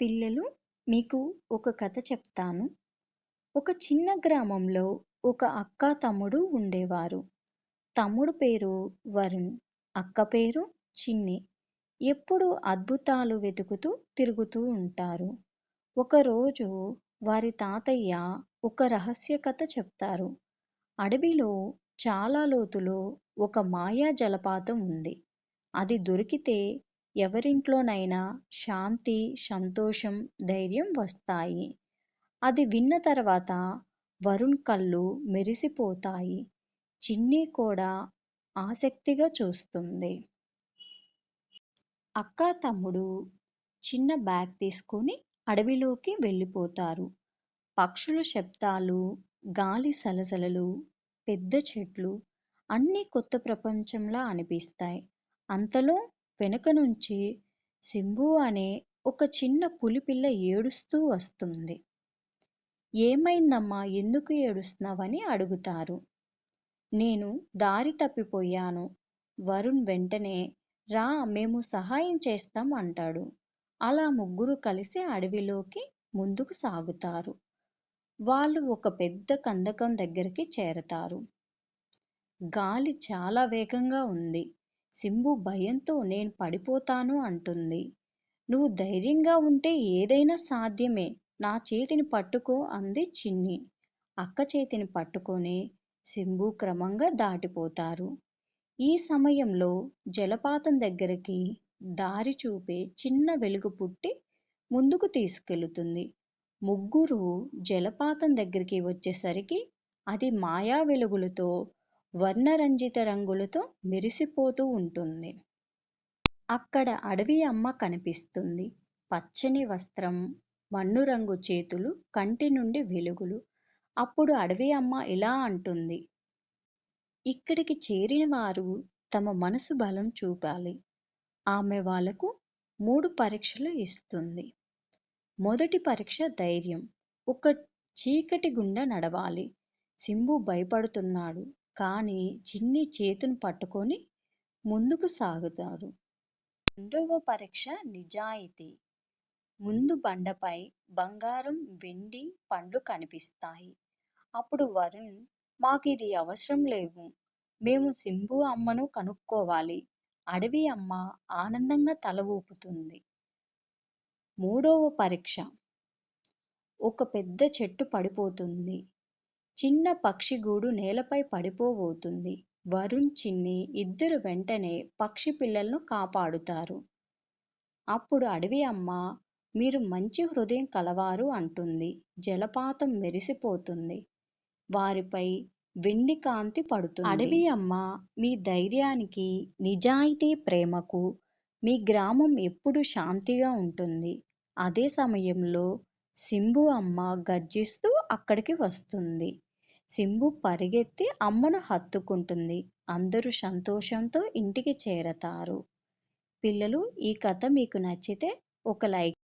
పిల్లలు, మీకు ఒక కథ చెప్తాను. ఒక చిన్న గ్రామంలో ఒక అక్క తమ్ముడు ఉండేవారు. తమ్ముడు పేరు వరుణ్, అక్క పేరు చిన్ని. ఎప్పుడూ అద్భుతాలు వెతుకుతూ తిరుగుతూ ఉంటారు. ఒకరోజు వారి తాతయ్య ఒక రహస్య కథ చెప్తారు. అడవిలో చాలా లోతులో ఒక మాయా జలపాతం ఉంది. అది దొరికితే ఎవరింట్లోనైనా శాంతి, సంతోషం, ధైర్యం వస్తాయి. అది విన్న తర్వాత వరుణ్ కళ్ళు మెరిసిపోతాయి. చిన్ని కూడా ఆసక్తిగా చూస్తుంది. అక్క తమ్ముడు చిన్న బ్యాగ్ తీసుకొని అడవిలోకి వెళ్ళిపోతారు. పక్షుల శబ్దాలు, గాలి సలసలలు, పెద్ద చెట్లు అన్నీ కొత్త ప్రపంచంలా అనిపిస్తాయి. అంతలో వెనుక నుంచి సింబు అనే ఒక చిన్న పులిపిల్ల ఏడుస్తూ వస్తుంది. ఏమైందమ్మా, ఎందుకు ఏడుస్తున్నావని అడుగుతారు. నేను దారి తప్పిపోయాను. వరుణ్ వెంటనే రా, మేము సహాయం చేస్తాం అంటాడు. అలా ముగ్గురు కలిసి అడవిలోకి ముందుకు సాగుతారు. వాళ్ళు ఒక పెద్ద కందకం దగ్గరికి చేరతారు. గాలి చాలా వేగంగా ఉంది. సింబు భయంతో నేను పడిపోతాను అంటుంది. నువ్వు ధైర్యంగా ఉంటే ఏదైనా సాధ్యమే, నా చేతిని పట్టుకో అంది చిన్ని. అక్క చేతిని పట్టుకొని సింబు క్రమంగా దాటిపోతారు. ఈ సమయంలో జలపాతం దగ్గరికి దారి చూపే చిన్న వెలుగు పుట్టి ముందుకు తీసుకెళుతుంది. ముగ్గురు జలపాతం దగ్గరికి వచ్చేసరికి అది మాయా వెలుగులతో, వర్ణరంజిత రంగులతో మెరిసిపోతూ ఉంటుంది. అక్కడ అడవి అమ్మ కనిపిస్తుంది. పచ్చని వస్త్రం, మన్ను రంగు చేతులు, కంటి నుండి వెలుగులు. అప్పుడు అడవి అమ్మ ఇలా అంటుంది. ఇక్కడికి చేరిన వారు తమ మనసు బలం చూపాలి. ఆమె వాళ్లకు 3 పరీక్షలు ఇస్తుంది. మొదటి పరీక్ష ధైర్యం. ఒక చీకటి గుండా నడవాలి. సింబు భయపడుతున్నాడు, కానీ చిన్ని చేతును పట్టుకొని ముందుకు సాగుతారు. రెండవ పరీక్ష నిజాయితీ. ముందు బండపై బంగారం, వెండి, పండ్లు కనిపిస్తాయి. అప్పుడు వరుణ్, మాకిది అవసరం లేవు, మేము సింబు అమ్మను కనుక్కోవాలి. అడవి అమ్మ ఆనందంగా తల ఊపుతుంది. మూడవ పరీక్ష. ఒక పెద్ద చెట్టు పడిపోతుంది. చిన్న పక్షి గూడు నేలపై పడిపోబోతుంది. వరుణ్, చిన్ని ఇద్దరు వెంటనే పక్షి పిల్లలను కాపాడుతారు. అప్పుడు అడవి అమ్మ, మీరు మంచి హృదయం కలవారు అంటుంది. జలపాతం మెరిసిపోతుంది. వారిపై వెండి కాంతి పడుతుంది. అడవి అమ్మ, మీ ధైర్యానికి, నిజాయితీ, ప్రేమకు మీ గ్రామం ఎప్పుడు శాంతిగా ఉంటుంది. అదే సమయంలో సింబు అమ్మ గర్జిస్తూ అక్కడికి వస్తుంది. సింబు పరిగెత్తి అమ్మను హత్తుకుంటుంది. అందరూ సంతోషంతో ఇంటికి చేరతారు. పిల్లలు, ఈ కథ మీకు నచ్చితే ఒక లైక్